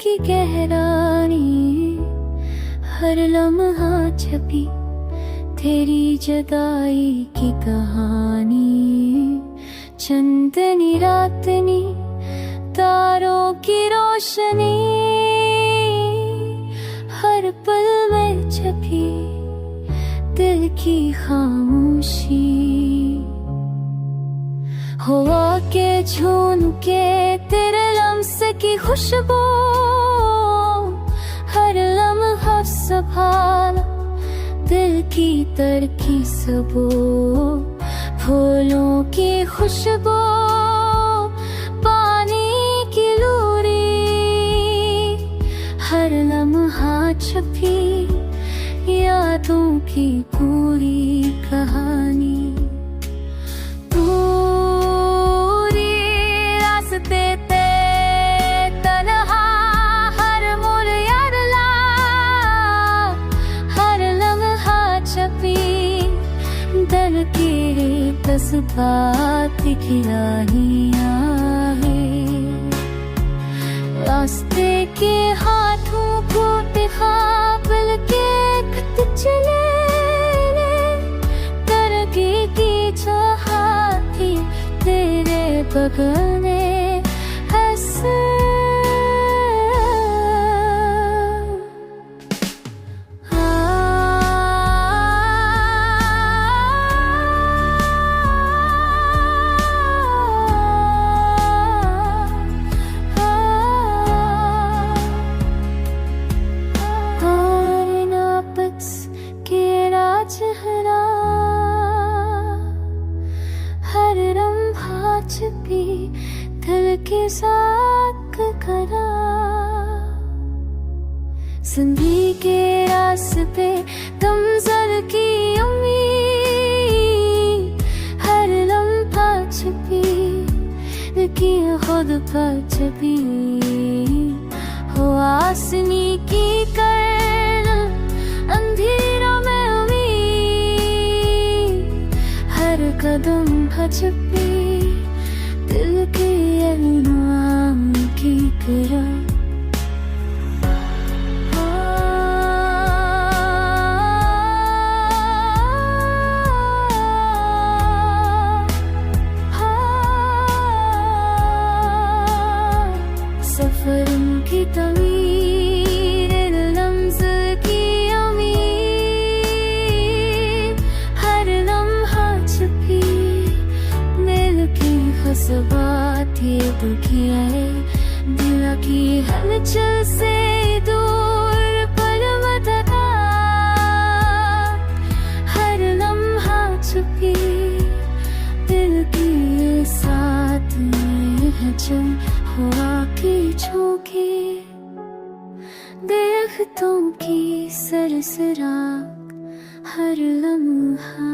की गहराई, हर लम्हा छपी तेरी जुदाई की कहानी। चंदनी रातनी तारों की रोशनी, हर पल में छपी दिल की खामोशी। हवा के झोंके तेरे लम्स की खुशबू, हर लम्हा संभाला दिल की तरकी सबो। फूलों की खुशबू, पानी की लूरी, हर लम्हा छपी यादों की पूरी कहानी। पूरी रास्ते ते तन्हा, हर मोड़ याद ला, हर लम्हा छपी दर के जज्बात की राहियां है। रास्ते के हाथों को दिखा बल के खत चले, तरक्की की चाहत थी तेरे बगल में हंसे। हर लम्हा छपी दिल के साथ करा, जिंदगी के रास्ते गमज़ल की उम्मीद, हर लम्हा छपी दिल की खुद पर छपी। हो आसनी की कर अंधेरों में उम्मीद, हर कदम छपी दिल के अरमान की तरह। सफर की तवीर लम्ज़ की उम्मीद, हर लम्हा छपी जज्बात ये दुखिया है। दिल की हलचल से दूर पल मददा, हर लम्हा छुपी दिल के साथ में है जो हवा की झोंके, दरख्तों की सरसराहट, हर लम्हा